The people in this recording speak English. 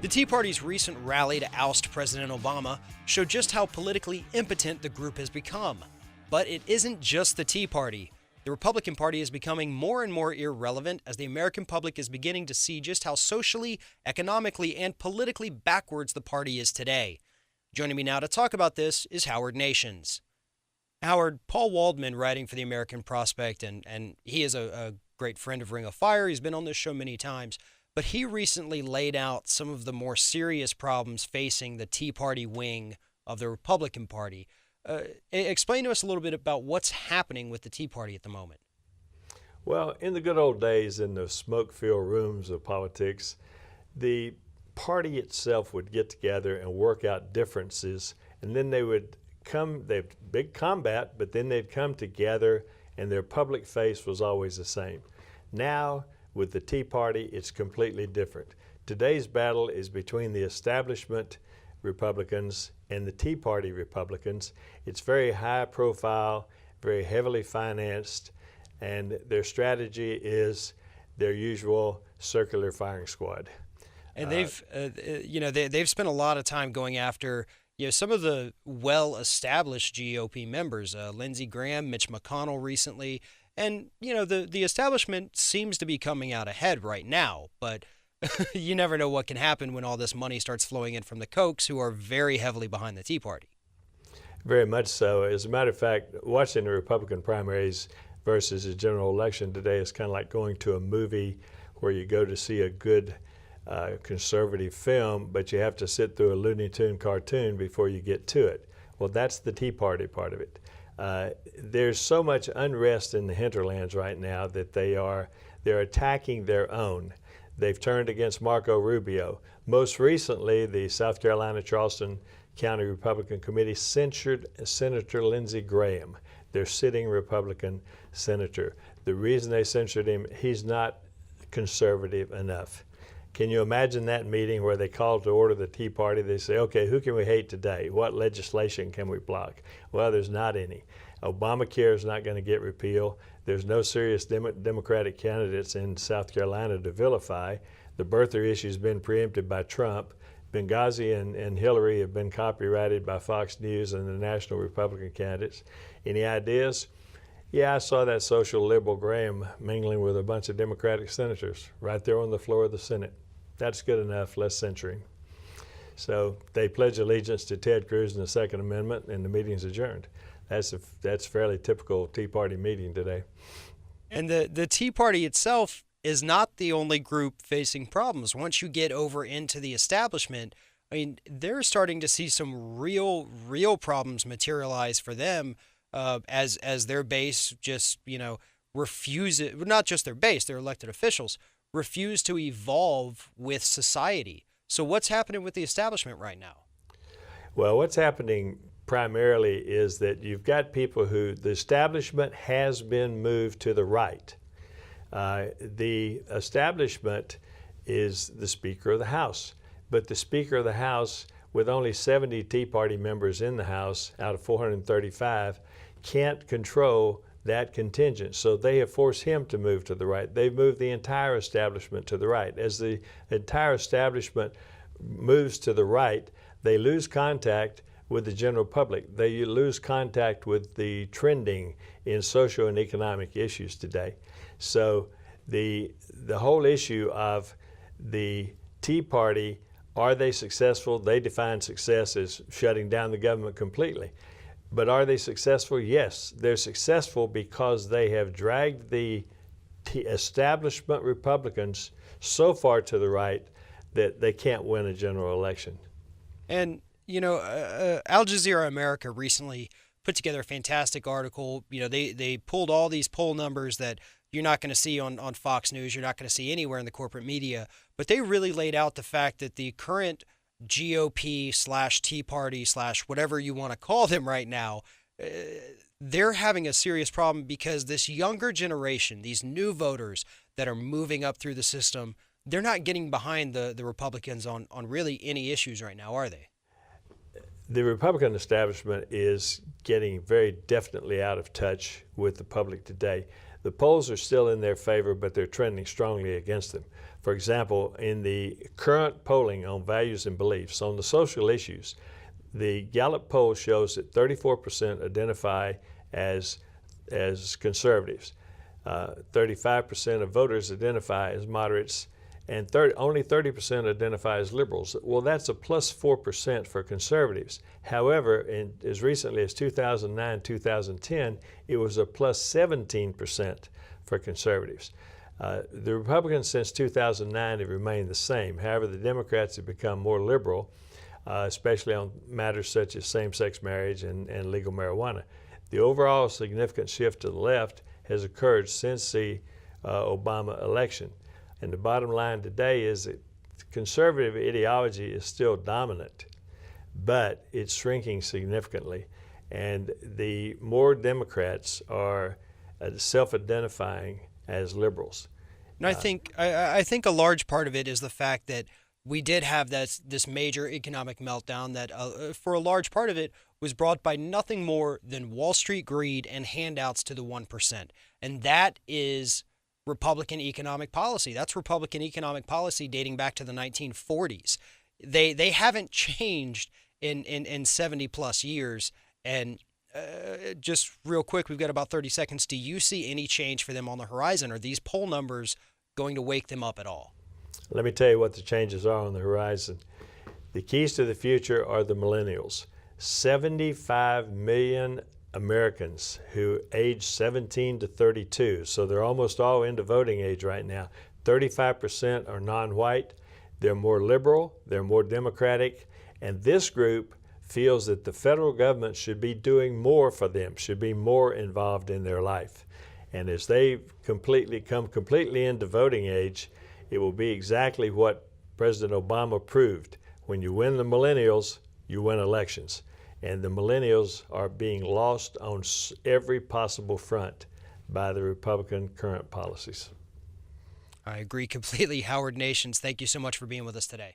The Tea Party's recent rally to oust President Obama showed just how politically impotent the group has become. But it isn't just the Tea Party. The Republican Party is becoming more and more irrelevant as the American public is beginning to see just how socially, economically, and politically backwards the party is today. Joining me now to talk about this is Howard Nations. Howard, Paul Waldman, writing for the American Prospect, and he is a great friend of Ring of Fire. He's been on this show many times. But he recently laid out some of the more serious problems facing the Tea Party wing of the Republican Party. Explain to us a little bit about what's happening with the Tea Party at the moment. Well, in the good old days, in the smoke-filled rooms of politics, the party itself would get together and work out differences, and then they would come, they'd big combat, but then they'd come together and their public face was always the same. Now, with the Tea Party, it's completely different. Today's battle is between the establishment Republicans and the Tea Party Republicans. It's very high profile, very heavily financed, and their strategy is their usual circular firing squad. And they've spent a lot of time going after some of the well-established GOP members, Lindsey Graham, Mitch McConnell recently. And, the establishment seems to be coming out ahead right now, but you never know what can happen when all this money starts flowing in from the Kochs, who are very heavily behind the Tea Party. Very much so. As a matter of fact, watching the Republican primaries versus the general election today is kind of like going to a movie where you go to see a good conservative film, but you have to sit through a Looney Tune cartoon before you get to it. Well, that's the Tea Party part of it. There's so much unrest in the hinterlands right now that they're attacking their own. They've turned against Marco Rubio. Most recently, the South Carolina Charleston County Republican Committee censured Senator Lindsey Graham, their sitting Republican senator. The reason they censured him, he's not conservative enough. Can you imagine that meeting where they call to order the Tea Party? They say, okay, who can we hate today? What legislation can we block? Well, there's not any. Obamacare is not going to get repealed. There's no serious Democratic candidates in South Carolina to vilify. The birther issue has been preempted by Trump. Benghazi and Hillary have been copyrighted by Fox News and the national Republican candidates. Any ideas? Yeah, I saw that social liberal Graham mingling with a bunch of Democratic senators right there on the floor of the Senate. That's good enough, less censoring. So they pledge allegiance to Ted Cruz and the Second Amendment, and the meeting's adjourned. That's fairly typical Tea Party meeting today. And the Tea Party itself is not the only group facing problems. Once you get over into the establishment, I mean, they're starting to see some real problems materialize for them. As their base just, refuses, not just their base, their elected officials, refuse to evolve with society. So what's happening with the establishment right now? Well, what's happening primarily is that you've got people who, the establishment has been moved to the right. The establishment is the Speaker of the House, but the Speaker of the House, with only 70 Tea Party members in the House out of 435, can't control that contingent. So they have forced him to move to the right. They've moved the entire establishment to the right. As the entire establishment moves to the right, they lose contact with the general public. They lose contact with the trending in social and economic issues today. So the whole issue of the Tea Party, are they successful? They define success as shutting down the government completely. But are they successful? Yes, they're successful because they have dragged the establishment Republicans so far to the right that they can't win a general election. And, Al Jazeera America recently put together a fantastic article. They pulled all these poll numbers that you're not going to see on Fox News, you're not going to see anywhere in the corporate media, but they really laid out the fact that the current GOP/Tea Party/ whatever you want to call them right now, they're having a serious problem because this younger generation, these new voters that are moving up through the system, they're not getting behind the Republicans on really any issues right now, are they? The Republican establishment is getting very definitely out of touch with the public today. the polls are still in their favor, but they're trending strongly against them. For example, in the current polling on values and beliefs, on the social issues, the Gallup poll shows that 34% identify as conservatives. 35% of voters identify as moderates, and only 30% identify as liberals. Well, that's a plus 4% for conservatives. However, as recently as 2009, 2010, it was a plus 17% for conservatives. The Republicans since 2009 have remained the same. However, the Democrats have become more liberal, especially on matters such as same-sex marriage and legal marijuana. The overall significant shift to the left has occurred since the Obama election. And the bottom line today is that conservative ideology is still dominant, but it's shrinking significantly. And the more Democrats are self-identifying as liberals. And I think a large part of it is the fact that we did have this major economic meltdown that for a large part of it was brought by nothing more than Wall Street greed and handouts to the 1%. And that is Republican economic policy. That's Republican economic policy dating back to the 1940s. They haven't changed in 70 plus years. And just real quick, we've got about 30 seconds. Do you see any change for them on the horizon? Are these poll numbers going to wake them up at all? Let me tell you what the changes are on the horizon. The keys to the future are the millennials. 75 million Americans who age 17 to 32, so they're almost all into voting age right now. 35% are non-white. They're more liberal, they're more democratic, and this group feels that the federal government should be doing more for them, should be more involved in their life. And as they come completely into voting age, it will be exactly what President Obama proved. When you win the millennials, you win elections. And the millennials are being lost on every possible front by the Republican current policies. I agree completely. Howard Nations, thank you so much for being with us today.